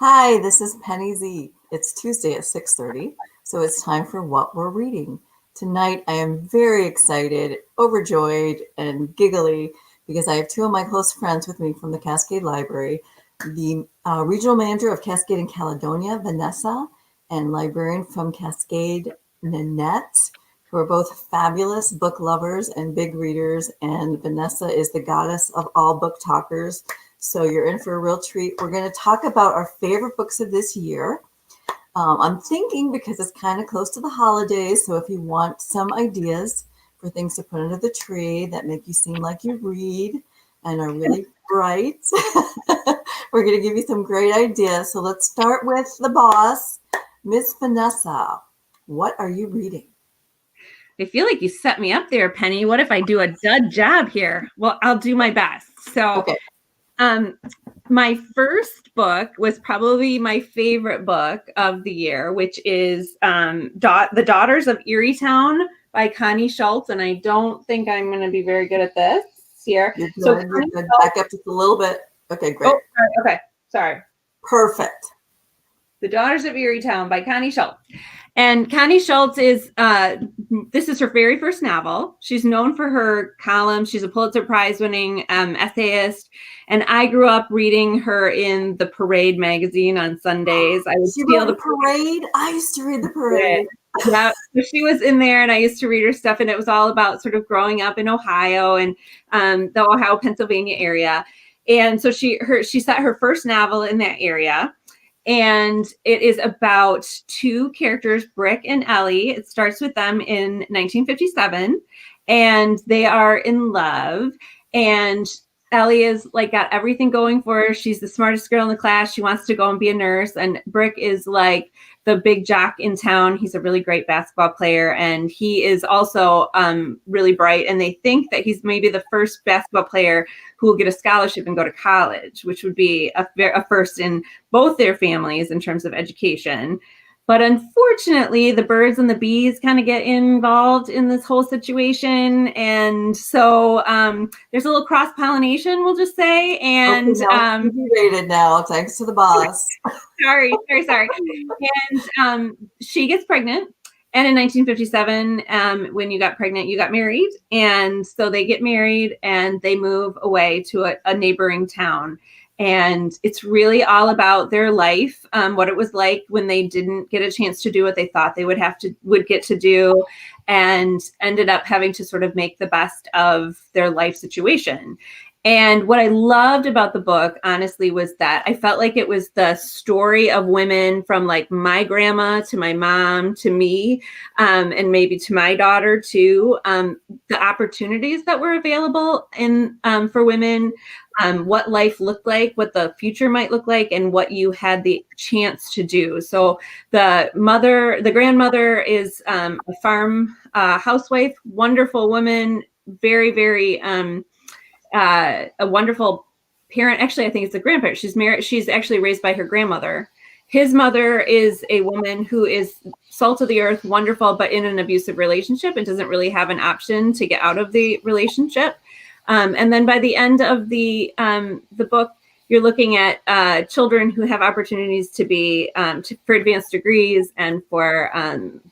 Hi, this is Penni Z. It's Tuesday at 6:30, so it's time for What We're Reading. Tonight, I am very excited, overjoyed, and giggly because I have two of my close friends with me from the Cascade Library, the regional manager of Cascade in Caledonia, Vanessa, and librarian from Cascade, Nanette, who are both fabulous book lovers and big readers, and Vanessa is the goddess of all book talkers. So you're in for a real treat. We're going to talk about our favorite books of this year. I'm thinking because it's kind of close to the holidays, so if you want some ideas for things to put under the tree that make you seem like you read and are really bright, we're going to give you some great ideas. So let's start with the boss, Miss Vanessa. What are you reading? I feel like you set me up there, Penny. What if I do a dud job here? Well, I'll do my best. So, Okay. My first book was probably my favorite book of the year, which is The Daughters of Erie-Town by Connie Schultz. And I don't think I'm going to be very good at this here. You're good. Back up just a little bit. Okay, great. Oh, sorry. Okay, sorry. Perfect. The Daughters of Erie-Town by Connie Schultz. And Connie Schultz is, this is her very first novel. She's known for her columns. She's a Pulitzer Prize winning essayist. And I grew up reading her in the Parade magazine on Sundays. I would steal the Parade. I used to read the Parade. Yeah, so she was in there, and I used to read her stuff, and it was all about sort of growing up in Ohio and the Ohio, Pennsylvania area. And so she set her first novel in that area. And it is about two characters, Brick and Ellie. It starts with them in 1957, and they are in love. And Ellie is like got everything going for her. She's the smartest girl in the class. She wants to go and be a nurse. And Brick is like the big jock in town. He's a really great basketball player, and he is also really bright. And they think that he's maybe the first basketball player who will get a scholarship and go to college, which would be a first in both their families in terms of education. But unfortunately, the birds and the bees kind of get involved in this whole situation. And so there's a little cross-pollination, we'll just say. And rated now, thanks to the boss. Sorry. And she gets pregnant. And in 1957, when you got pregnant, you got married. And so they get married and they move away to a neighboring town. And it's really all about their life, what it was like when they didn't get a chance to do what they thought they would get to do, and ended up having to sort of make the best of their life situation. And what I loved about the book, honestly, was that I felt like it was the story of women from like my grandma to my mom to me, and maybe to my daughter too. The opportunities that were available for women, what life looked like, what the future might look like, and what you had the chance to do. So the grandmother is a farm housewife, wonderful woman, very, very a wonderful parent. Actually, I think it's a grandparent. She's married. She's actually raised by her grandmother. His mother is a woman who is salt of the earth, wonderful, but in an abusive relationship and doesn't really have an option to get out of the relationship. And then by the end of the book, you're looking at children who have opportunities to be for advanced degrees and for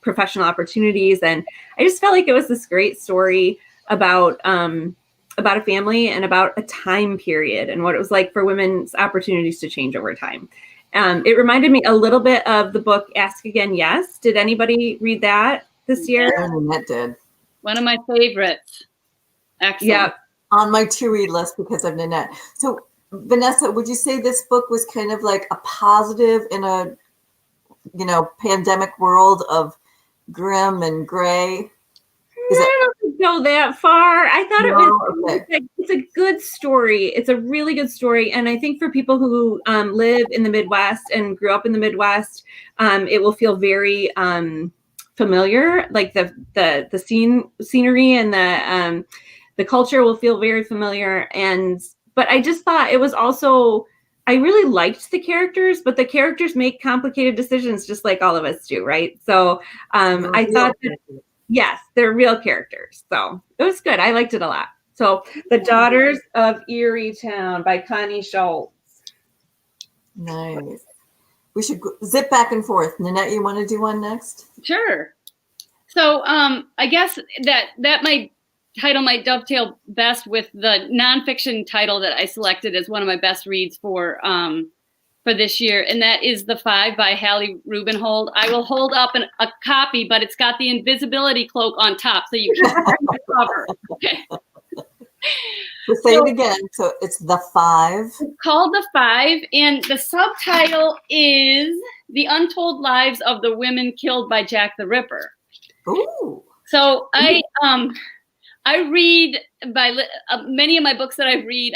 professional opportunities. And I just felt like it was this great story about a family and about a time period and what it was like for women's opportunities to change over time. It reminded me a little bit of the book Ask Again, Yes. Did anybody read that this year? Yeah, Nanette did. One of my favorites. Excellent. Yeah. On my to-read list because of Nanette. So, Vanessa, would you say this book was kind of like a positive in a, pandemic world of grim and gray? I don't go that far. I thought it's a good story. It's a really good story. And I think for people who live in the Midwest and grew up in the Midwest, it will feel very familiar. Like the scenery and the culture will feel very familiar. But I just thought it was also, I really liked the characters, but the characters make complicated decisions just like all of us do, right? So I thought that, yes, they're real characters. So it was good. I liked it a lot. So The Daughters of Erie-Town by Connie Schultz. Nice. We should zip back and forth. Nanette, you want to do one next? Sure. So I guess that might title might dovetail best with the nonfiction title that I selected as one of my best reads for this year, and that is The Five by Hallie Rubenhold. I will hold up a copy, but it's got the invisibility cloak on top, so you can't see the cover. Okay. So say it again. So it's The Five. It's called The Five, and the subtitle is The Untold Lives of the Women Killed by Jack the Ripper. Ooh. So I read many of my books that I read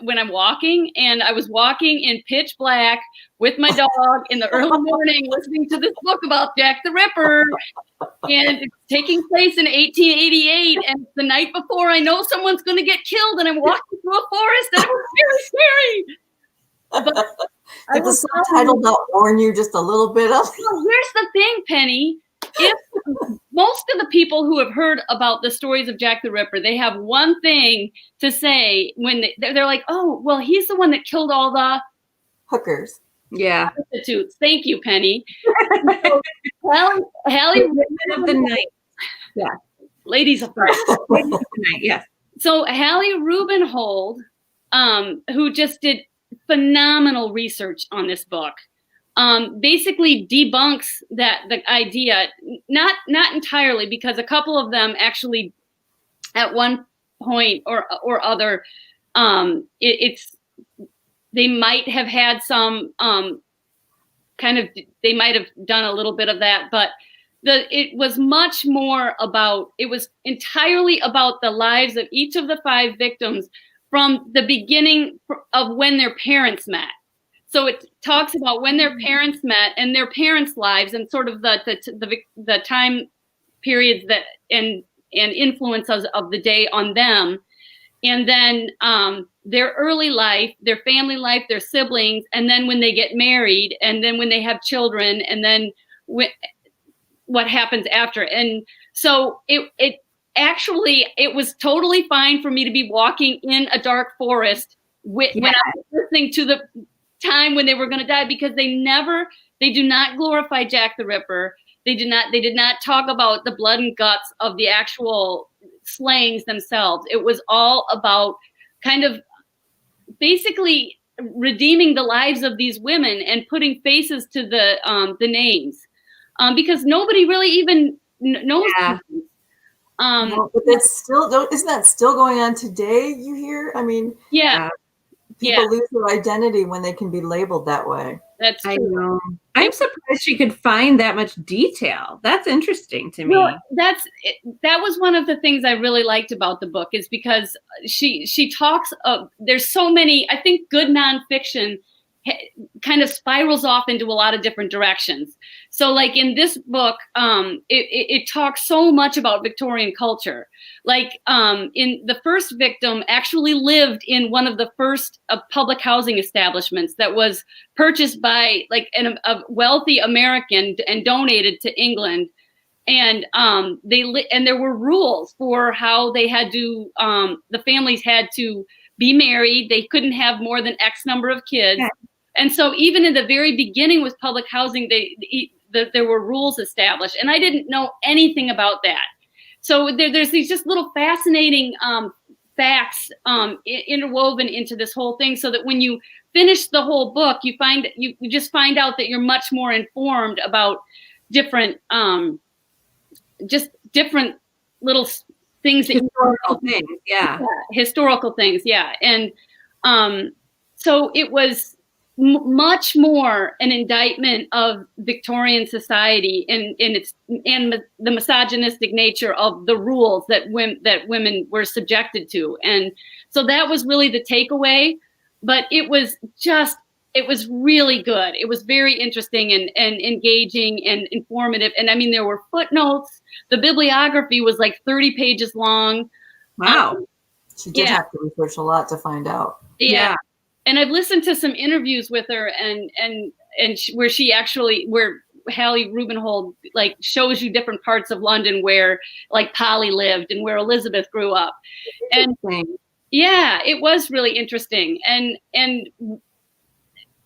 when I'm walking, and I was walking in pitch black with my dog in the early morning listening to this book about Jack the Ripper, and it's taking place in 1888, and the night before I know someone's going to get killed, and I'm walking through a forest, and it was very scary. But Did the subtitle not warn you just a little bit of? Well, here's the thing, Penny. If most of the people who have heard about the stories of Jack the Ripper, they have one thing to say when they're like, oh, well, he's the one that killed all the hookers. Yeah. Prostitutes. Thank you, Penny. Hallie of the night. Yeah. Ladies of the night. Yes. So Hallie Rubenhold, who just did phenomenal research on this book, basically debunks the idea, not entirely, because a couple of them actually at one point or other, they might have had some they might have done a little bit of that, but it was much more about, it was entirely about the lives of each of the five victims from the beginning of when their parents met. So it talks about when their parents met and their parents' lives and sort of the time periods that and influences of the day on them, and then their early life, their family life, their siblings, and then when they get married, and then when they have children, and then what happens after. And so it was totally fine for me to be walking in a dark forest when I was listening to the time when they were going to die, because they do not glorify Jack the Ripper. They did not talk about the blood and guts of the actual slayings themselves. It was all about kind of basically redeeming the lives of these women and putting faces to the names, because nobody really even knows. Yeah. But that's isn't that still going on today? You hear? I mean, yeah. People lose their identity when they can be labeled that way. That's true. I know. I'm surprised she could find that much detail. That's interesting to me. Well, that was one of the things I really liked about the book, is because she talks of, there's so many, I think good nonfiction kind of spirals off into a lot of different directions. So like in this book, it talks so much about Victorian culture. Like in the first victim actually lived in one of the first public housing establishments that was purchased by like a wealthy American and donated to England. And and there were rules for how they had to, the families had to be married. They couldn't have more than X number of kids. Okay. And so even in the very beginning with public housing, there were rules established. And I didn't know anything about that. So there's these just little fascinating facts interwoven into this whole thing, so that when you finish the whole book, you just find out that you're much more informed about different just different little things that historical things, historical things, and so it was much more an indictment of Victorian society and the misogynistic nature of the rules that women were subjected to. And so that was really the takeaway, but it was really good. It was very interesting and engaging and informative. And I mean, there were footnotes. The bibliography was like 30 pages long. Wow. She did have to research a lot to find out. Yeah. And I've listened to some interviews with her where Hallie Rubenhold like shows you different parts of London where like Polly lived and where Elizabeth grew up. And yeah, it was really interesting. And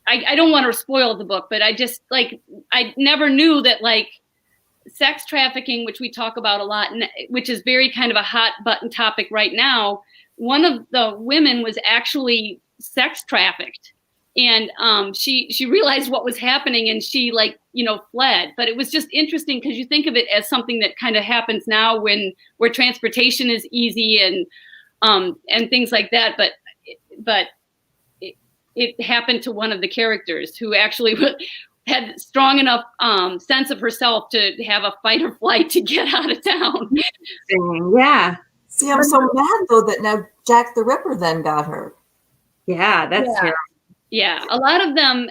I don't want to spoil the book, but I just like, I never knew that like sex trafficking, which we talk about a lot, and which is very kind of a hot button topic right now. One of the women was actually sex trafficked, and she realized what was happening, and she like, you know, fled. But it was just interesting because you think of it as something that kind of happens now where transportation is easy and things like that. But it happened to one of the characters who actually had strong enough sense of herself to have a fight or flight to get out of town. Yeah. See, I'm so mad though that now Jack the Ripper then got her. Yeah, that's terrible. Yeah, a lot of them,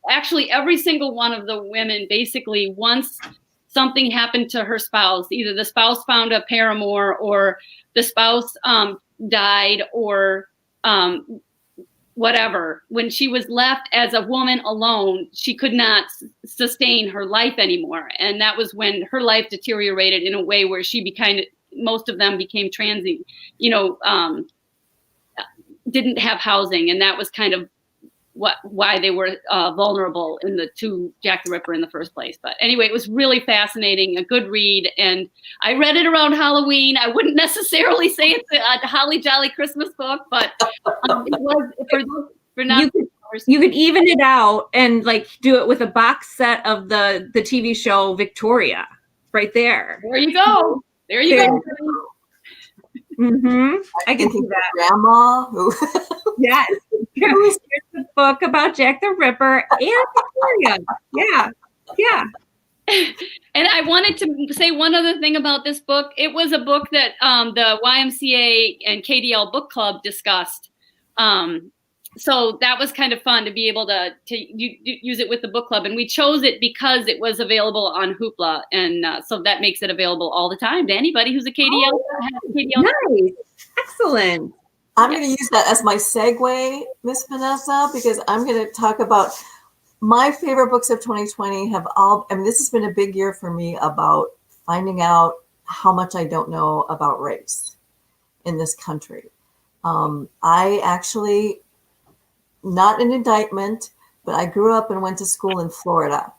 actually every single one of the women, basically once something happened to her spouse, either the spouse found a paramour or the spouse died or whatever, when she was left as a woman alone, she could not sustain her life anymore. And that was when her life deteriorated in a way where most of them became transy, you know, didn't have housing. And that was kind of why they were vulnerable to Jack the Ripper in the first place. But anyway, it was really fascinating, a good read. And I read it around Halloween. I wouldn't necessarily say it's a holly jolly Christmas book, but it was for not. You could even it out and like do it with a box set of the TV show Victoria right there. There you go. There you go. Mm-hmm. I can see that. Grandma who yes. Here's a book about Jack the Ripper and Victoria. Yeah. Yeah. And I wanted to say one other thing about this book. It was a book that the YMCA and KDL Book Club discussed. So that was kind of fun to be able to use it with the book club. And we chose it because it was available on Hoopla. And so that makes it available all the time to anybody who's a KDL. Nice. Excellent. I'm going to use that as my segue, Miss Vanessa, because I'm going to talk about my favorite books of 2020 this has been a big year for me about finding out how much I don't know about race in this country. I actually, not an indictment, but I grew up and went to school in Florida.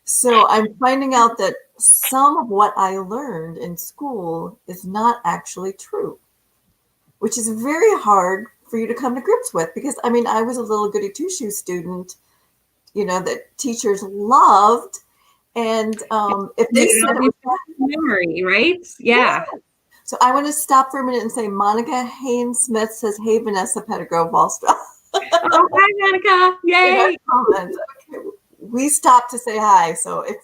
So I'm finding out that some of what I learned in school is not actually true, which is very hard for you to come to grips with, because I mean, I was a little goody two-shoes student, you know, that teachers loved. And if they said it was memory, right? Yeah. So I want to stop for a minute and say, Monica Haynes Smith says, "Hey, Vanessa Pettigrew Wallstraw." Oh, hi, Monica. Yay. Okay. We stopped to say hi. So if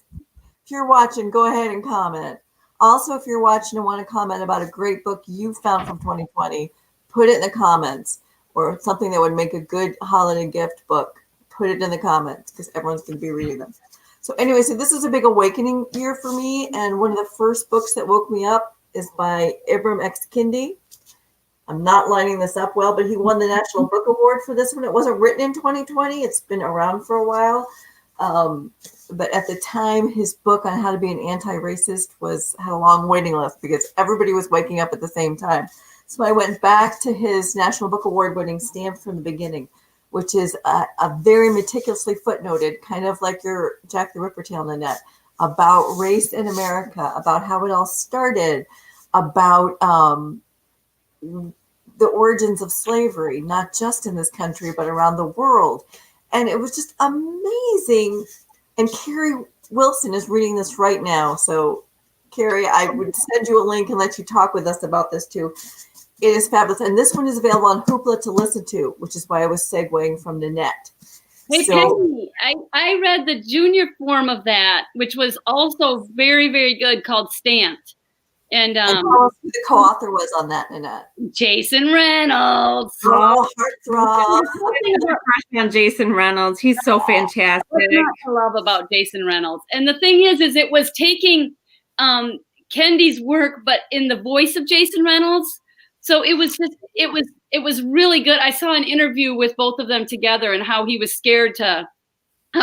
you're watching, go ahead and comment. Also, if you're watching and want to comment about a great book you found from 2020, put it in the comments, or something that would make a good holiday gift book. Put it in the comments because everyone's going to be reading them. So anyway, so this is a big awakening year for me. And one of the first books that woke me up is by Ibram X. Kendi. I'm not lining this up well, but he won the National Book Award for this one. It wasn't written in 2020. It's been around for a while. But at the time, his book on how to be an anti-racist had a long waiting list because everybody was waking up at the same time. So I went back to his National Book Award winning Stamped from the Beginning, which is a very meticulously footnoted, kind of like your Jack the Ripper tale, Nanette, about race in America, about how it all started, about the origins of slavery, not just in this country, but around the world. And it was just amazing. And Carrie Wilson is reading this right now. So, Carrie, I would send you a link and let you talk with us about this too. It is fabulous. And this one is available on Hoopla to listen to, which is why I was segueing from Nanette. Hey, Penny, I read the junior form of that, which was also very, very good, called Stamped. And who the co-author was on that, Nanette? Jason Reynolds. Oh, heartthrob. On Jason Reynolds. He's so fantastic. What's not to love about Jason Reynolds? And the thing is it was taking Kendi's work, but in the voice of Jason Reynolds. So it was really good. I saw an interview with both of them together and how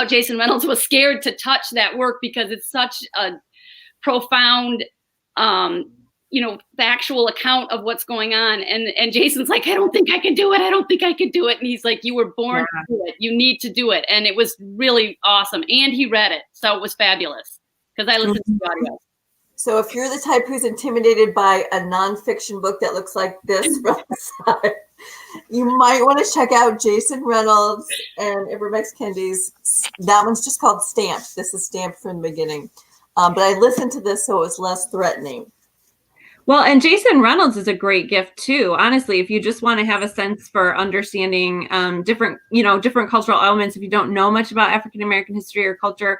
Jason Reynolds was scared to touch that work because it's such a profound factual account of what's going on. And Jason's like, I don't think I can do it. I don't think I could do it. And he's like, you were born to do it. You need to do it. And it was really awesome. And he read it. So it was fabulous because I listened to the audio. So if you're the type who's intimidated by a nonfiction book that looks like this from the side, you might want to check out Jason Reynolds and Ivermex Kendi's. That one's just called Stamped. This is Stamped from the beginning. But I listened to this so it was less threatening. Well, and Jason Reynolds is a great gift too. Honestly, if you just want to have a sense for understanding different cultural elements, if you don't know much about African American history or culture,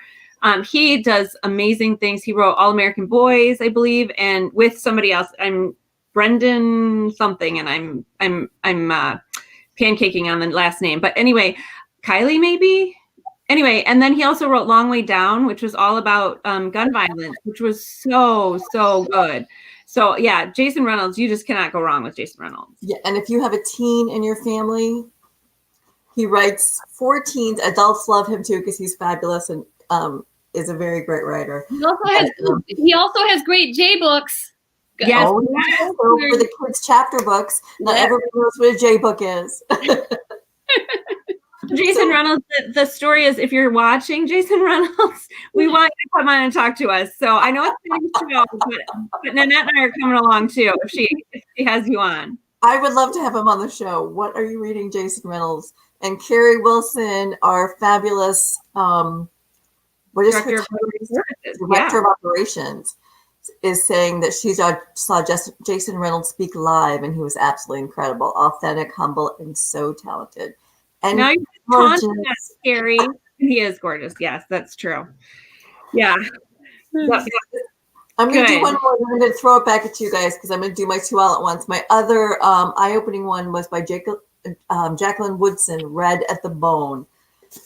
he does amazing things. He wrote All American Boys, I believe, and with somebody else. I'm Brendan something, and I'm pancaking on the last name. But anyway, Kylie maybe. Anyway, and then he also wrote Long Way Down, which was all about gun violence, which was so good. So yeah, Jason Reynolds, you just cannot go wrong with Jason Reynolds. Yeah, and if you have a teen in your family, he writes for teens. Adults love him too because he's fabulous and is a very great writer. He also has great J books. Yes. So for the kids' chapter books, not everybody knows what a J book is. Jason Reynolds, the story is, if you're watching Jason Reynolds, we want you to come on and talk to us. So I know it's a show, but Nanette and I are coming along too if she has you on. I would love to have him on the show. What are you reading, Jason Reynolds? And Carrie Wilson, our fabulous Director of Operations, is saying that she saw Jason Reynolds speak live, and he was absolutely incredible, authentic, humble, and so talented. And now you're taunting us, Carrie. He is gorgeous. Yes, that's true. Yeah. I'm going to do one more. I'm going to throw it back at you guys because I'm going to do my two all at once. My other eye-opening one was by Jacqueline Woodson, Red at the Bone.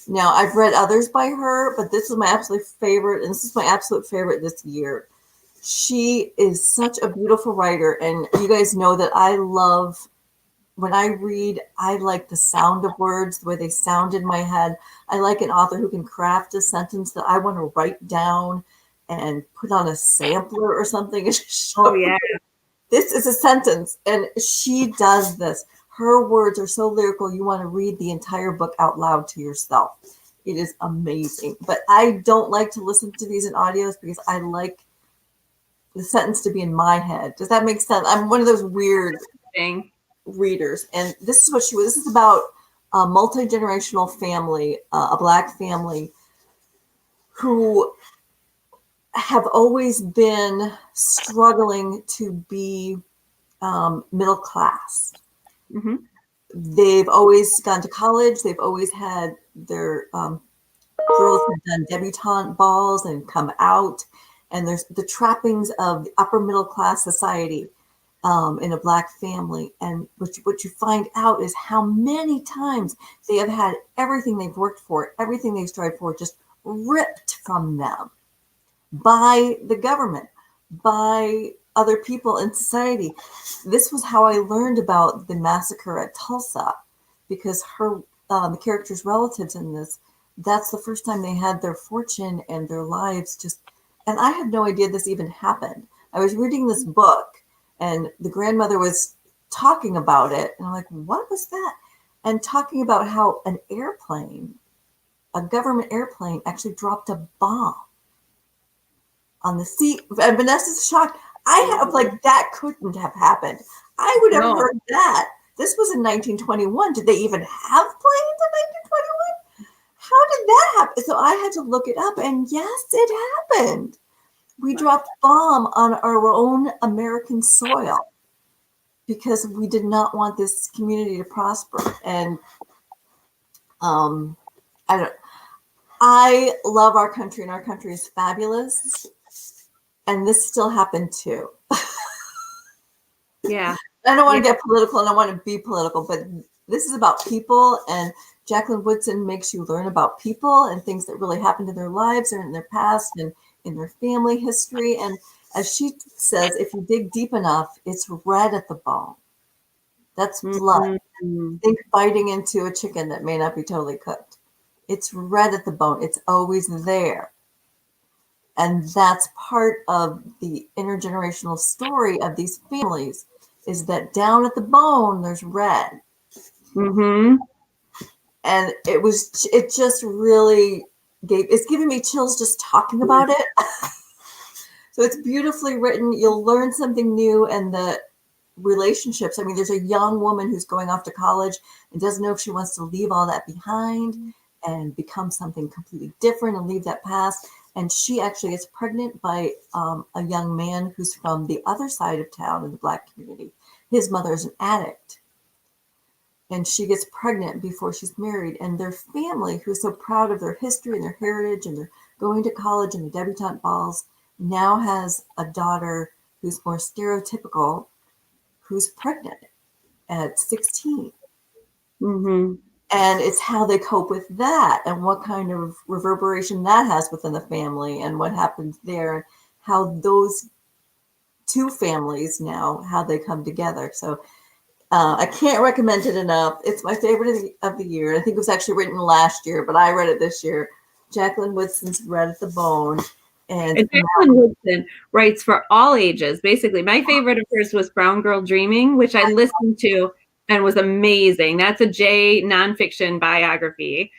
Now, I've read others by her, but this is my absolute favorite, and this is my absolute favorite this year. She is such a beautiful writer, and you guys know that I love, when I read, I like the sound of words, the way they sound in my head. I like an author who can craft a sentence that I want to write down and put on a sampler or something. Oh, yeah. This is a sentence, and she does this. Her words are so lyrical, you want to read the entire book out loud to yourself. It is amazing. But I don't like to listen to these in audios because I like the sentence to be in my head. Does that make sense? I'm one of those weird readers. And this is what she was. This is about a multi-generational family, a Black family who have always been struggling to be middle class. Mm-hmm. They've always gone to college. They've always had their girls have done debutante balls and come out. And there's the trappings of the upper middle class society in a Black family. And what you find out is how many times they have had everything they've worked for, everything they've strived for, just ripped from them by the government, by other people in society. This was how I learned about the massacre at Tulsa, because the character's relatives in this, that's the first time they had their fortune and their lives just, and I had no idea this even happened. I was reading this book and the grandmother was talking about it, and I'm like, what was that? And talking about how an airplane, a government airplane, actually dropped a bomb on the sea. And Vanessa's shocked. I have that couldn't have happened. I would have heard that. This was in 1921. Did they even have planes in 1921? How did that happen? So I had to look it up, and yes, it happened. We dropped a bomb on our own American soil because we did not want this community to prosper. And I love our country, and our country is fabulous. And this still happened too. Yeah. I don't want to get political, and I want to be political, but this is about people, and Jacqueline Woodson makes you learn about people and things that really happened in their lives or in their past and in their family history. And as she says, if you dig deep enough, it's red at the bone. That's blood. Mm-hmm. Think biting into a chicken that may not be totally cooked. It's red at the bone. It's always there. And that's part of the intergenerational story of these families, is that down at the bone, there's red. Mm-hmm. And it just really it's giving me chills just talking about it. So it's beautifully written. You'll learn something new, and the relationships. I mean, there's a young woman who's going off to college and doesn't know if she wants to leave all that behind and become something completely different and leave that past. And she actually gets pregnant by a young man who's from the other side of town in the Black community. His mother is an addict. And she gets pregnant before she's married. And their family, who's so proud of their history and their heritage, and they're going to college and the debutante balls, now has a daughter who's more stereotypical, who's pregnant at 16. Mm-hmm. And it's how they cope with that, and what kind of reverberation that has within the family, and what happens there, and how those two families now, how they come together. So I can't recommend it enough. It's my favorite of the year. I think it was actually written last year, but I read it this year. Jacqueline Woodson's Red at the Bone. And Jacqueline Woodson writes for all ages, basically. My favorite of hers was Brown Girl Dreaming, which I listened to and was amazing. That's a J nonfiction biography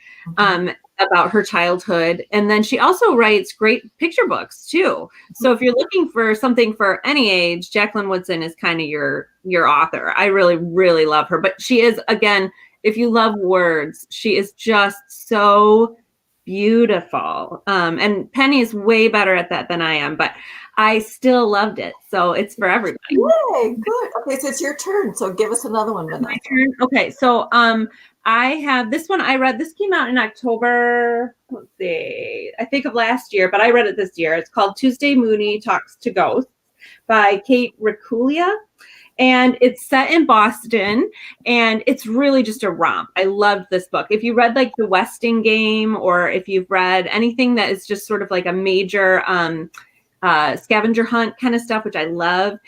about her childhood. And then she also writes great picture books too. So if you're looking for something for any age, Jacqueline Woodson is kind of your author. I really, really love her. But she is, again, if you love words, she is just so beautiful. And Penny is way better at that than I am, but I still loved it. So it's for everybody. Yay, good. Okay, so it's your turn. So give us another one, Vanessa. My turn. Okay, so I have this one I read. This came out in October, let's see, I think of last year, but I read it this year. It's called Tuesday Mooney Talks to Ghosts by Kate Reculia. And it's set in Boston, and it's really just a romp. I loved this book. If you read like The Westing Game, or if you've read anything that is just sort of like a major scavenger hunt kind of stuff, which I love.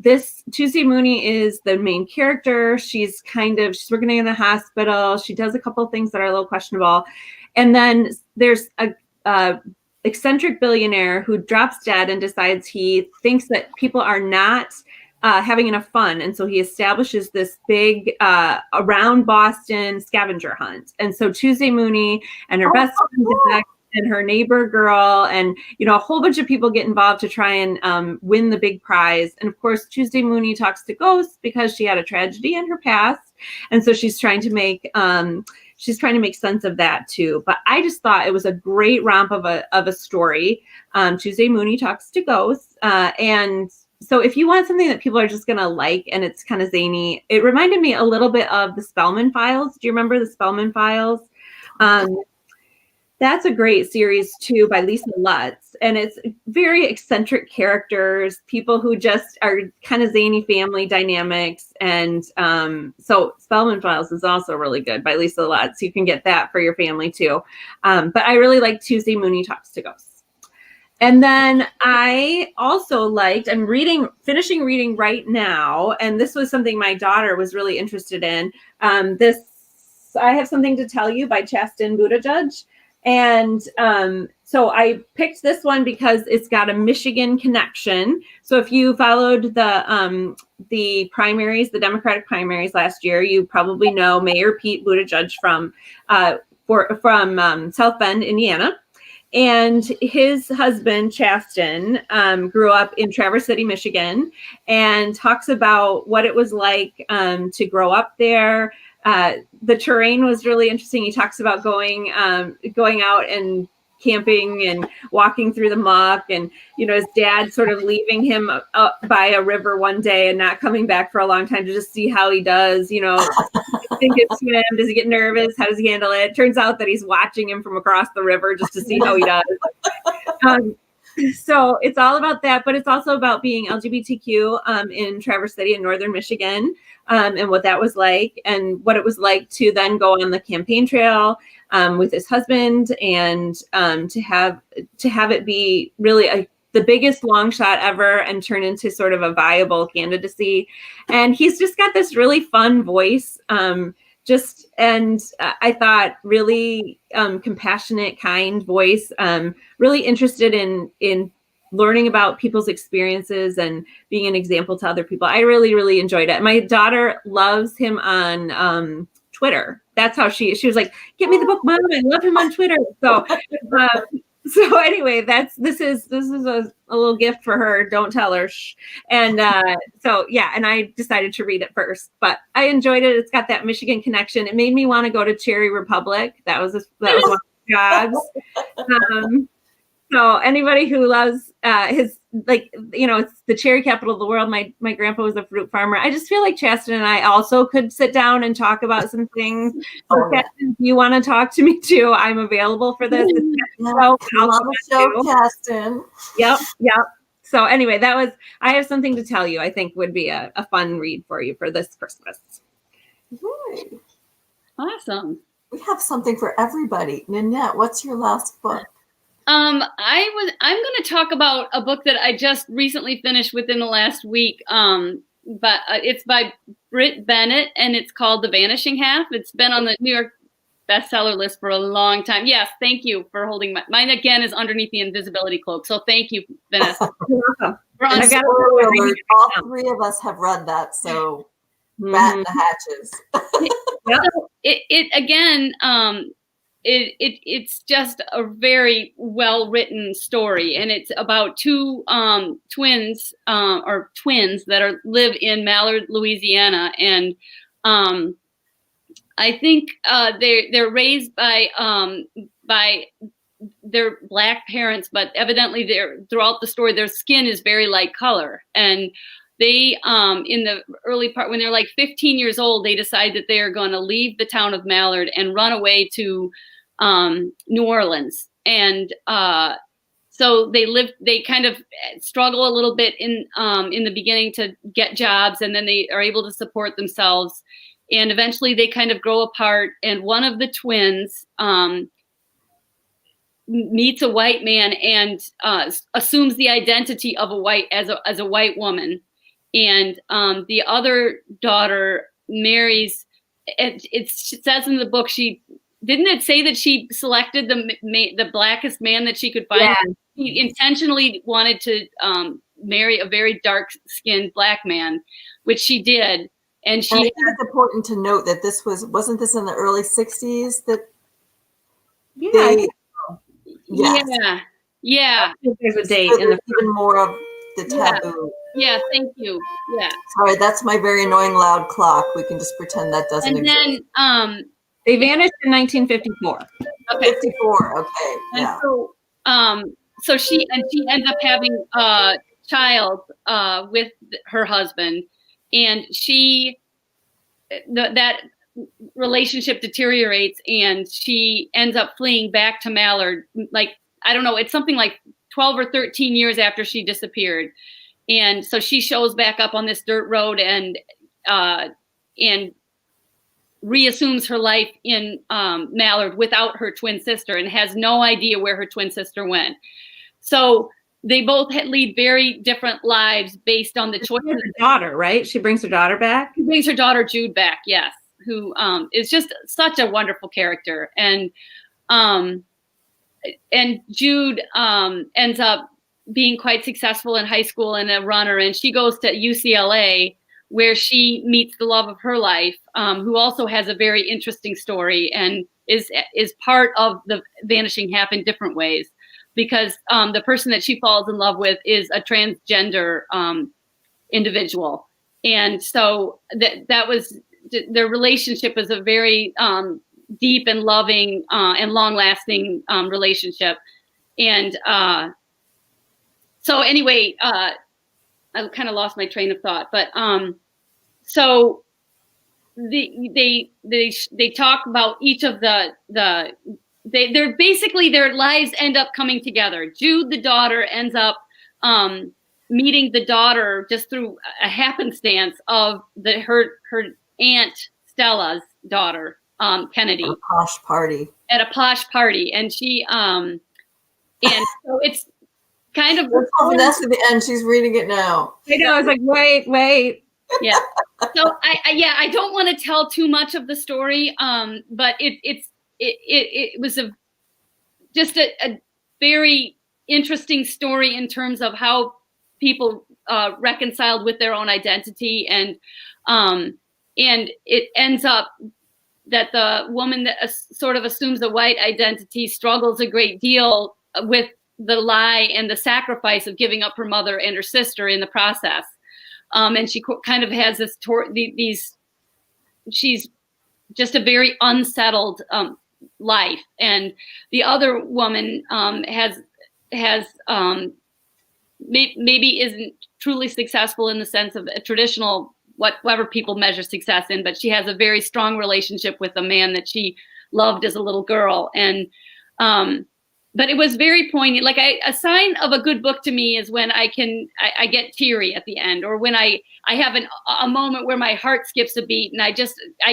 This Tuesday Mooney is the main character. She's working in the hospital. She does a couple of things that are a little questionable. And then there's a eccentric billionaire who drops dead and decides he thinks that people are not having enough fun. And so he establishes this big around Boston scavenger hunt. And so Tuesday Mooney and her best friend and her neighbor girl and, a whole bunch of people get involved to try and win the big prize. And of course, Tuesday Mooney talks to ghosts because she had a tragedy in her past. And so she's trying to make sense of that too. But I just thought it was a great romp of a story. Tuesday Mooney Talks to Ghosts. And so if you want something that people are just going to like and it's kind of zany, it reminded me a little bit of the Spellman Files. Do you remember the Spellman Files? That's a great series too by Lisa Lutz. And it's very eccentric characters, people who just are kind of zany family dynamics. And so Spellman Files is also really good by Lisa Lutz. You can get that for your family too. But I really like Tuesday Mooney Talks to Ghosts. And then I also I'm finishing reading right now. And this was something my daughter was really interested in. I Have Something to Tell You by Chasten Buttigieg. And so I picked this one because it's got a Michigan connection. So if you followed the primaries, the Democratic primaries last year, you probably know Mayor Pete Buttigieg from South Bend, Indiana. And his husband, Chasten, grew up in Traverse City, Michigan, and talks about what it was like to grow up there. The terrain was really interesting. He talks about going out and camping and walking through the muck, and his dad sort of leaving him up by a river one day and not coming back for a long time to just see how he does. Think it's swim? Does he get nervous? How does he handle it? Turns out that he's watching him from across the river just to see how he does. So it's all about that, but it's also about being LGBTQ in Traverse City in northern Michigan, and what that was like, and what it was like to then go on the campaign trail with his husband, and to have it be really the biggest long shot ever and turn into sort of a viable candidacy. And he's just got this really fun voice. I thought really compassionate, kind voice, really interested in learning about people's experiences and being an example to other people. I really, really enjoyed it. My daughter loves him on Twitter. That's how she was like, get me the book, Mom. I love him on Twitter. So anyway, this is a little gift for her. Don't tell her. Shh. And and I decided to read it first, but I enjoyed it. It's got that Michigan connection. It made me want to go to Cherry Republic. That was one of the jobs. So anybody who loves it's the cherry capital of the world. My grandpa was a fruit farmer. I just feel like Chasten and I also could sit down and talk about some things. So Chasten, if you want to talk to me too, I'm available for this. Chasten. Yep. So anyway, I have something to tell you. I think would be a fun read for you for this Christmas. Right. Awesome. We have something for everybody. Nanette, what's your last book? I'm going to talk about a book that I just recently finished within the last week. But it's by Britt Bennett, and it's called The Vanishing Half. It's been on the New York bestseller list for a long time. Yes, thank you for holding mine. Again is underneath the invisibility cloak. So thank you, Vanessa. You're welcome. All three of us have read that. So batten the hatches. So it again. It's just a very well written story, and it's about two twins that live in Mallard, Louisiana, and I think they're raised by their Black parents, but evidently throughout the story their skin is very light color, and they in the early part when they're like 15 years old, they decide that they are going to leave the town of Mallard and run away to New Orleans. And so they kind of struggle a little bit in the beginning to get jobs, and then they are able to support themselves, and eventually they kind of grow apart, and one of the twins meets a white man and assumes the identity of as a white woman, and the other daughter marries. It says in the book didn't it say that she selected the blackest man that she could find? Yeah. She intentionally wanted to marry a very dark-skinned Black man, which she did. And I think it's important to note that wasn't this in the early 60s? Yeah. There's a date so even more of the taboo. Yeah, thank you. Yeah. Sorry, that's my very annoying loud clock. We can just pretend that doesn't exist. And then they vanished in 1954. Okay. 54. Okay. And so she ends up having a child with her husband, and that relationship deteriorates, and she ends up fleeing back to Mallard. Like, I don't know, it's something like 12 or 13 years after she disappeared. And so she shows back up on this dirt road and reassumes her life in Mallard without her twin sister, and has no idea where her twin sister went. So they both lead very different lives based on the choice of her daughter, right? She brings her daughter back? She brings her daughter Jude back, yes, who is just such a wonderful character. And Jude ends up being quite successful in high school and a runner, and she goes to UCLA, where she meets the love of her life, who also has a very interesting story and is part of the Vanishing Half in different ways, because the person that she falls in love with is a transgender individual. And so that was their relationship is a very deep and loving and long-lasting relationship. And so anyway, I kind of lost my train of thought, but so they talk about each of they're basically their lives end up coming together. Jude, the daughter, ends up meeting the daughter just through a happenstance of her aunt Stella's daughter, Kennedy, at a posh party, and she and so it's kind of Vanessa at the end. She's reading it now. I know. I was like, wait. Yeah. So I don't want to tell too much of the story, but it was just a very interesting story in terms of how people reconciled with their own identity, and it ends up that the woman that sort of assumes a white identity struggles a great deal with the lie and the sacrifice of giving up her mother and her sister in the process. And she kind of has she's just a very unsettled life. And the other woman has maybe isn't truly successful in the sense of a traditional, whatever people measure success in, but she has a very strong relationship with a man that she loved as a little girl. And but it was very poignant. Like a sign of a good book to me is when I get teary at the end, or when I have a moment where my heart skips a beat, and I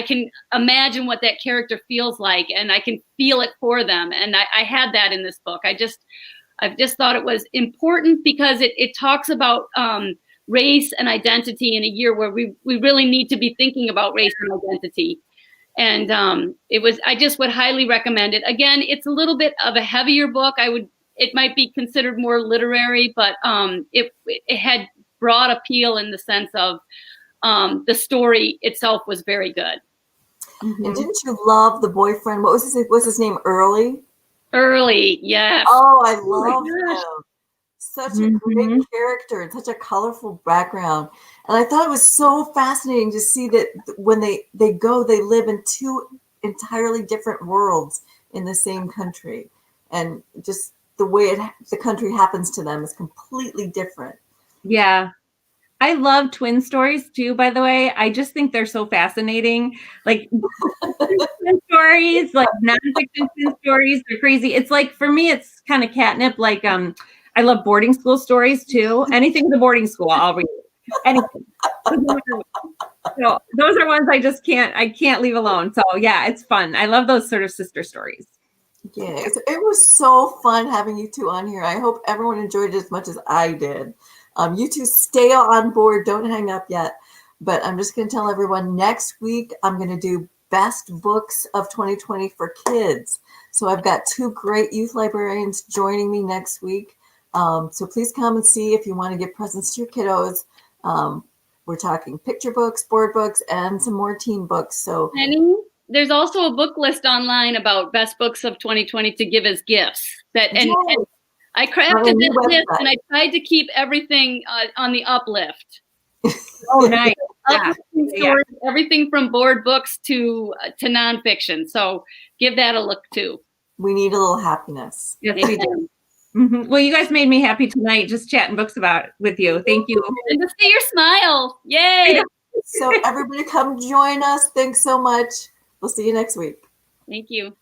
can imagine what that character feels like, and I can feel it for them. And I had that in this book. I've just thought it was important because it talks about race and identity in a year where we really need to be thinking about race and identity. And I just would highly recommend it. Again, it's a little bit of a heavier book. It might be considered more literary, but it had broad appeal in the sense of the story itself was very good. Mm-hmm. And didn't you love the boyfriend? What's his name? Early, yes. Oh, I love him. Such a great character and such a colorful background. And I thought it was so fascinating to see that when they live in two entirely different worlds in the same country. And just the way the country happens to them is completely different. Yeah. I love twin stories too, by the way. I just think they're so fascinating. Like twin stories, like nonfiction twin stories, they're crazy. It's like, for me, it's kind of catnip. Like, I love boarding school stories too. Anything with a boarding school, I'll read. Anything. So those are ones I can't leave alone. So yeah, it's fun. I love those sort of sister stories. Yeah, it was so fun having you two on here. I hope everyone enjoyed it as much as I did. You two stay on board. Don't hang up yet. But I'm just going to tell everyone next week, I'm going to do best books of 2020 for kids. So I've got two great youth librarians joining me next week. So please come and see if you want to give presents to your kiddos. We're talking picture books, board books, and some more teen books. So Penny, there's also a book list online about best books of 2020 to give as gifts. And I crafted this list, and I tried to keep everything on the uplift. Oh, nice. Stories, everything from board books to nonfiction. So give that a look too. We need a little happiness. Yes, we do. Mm-hmm. Well, you guys made me happy tonight just chatting books with you. Thank you. And to see your smile. Yay. So everybody come join us. Thanks so much. We'll see you next week. Thank you.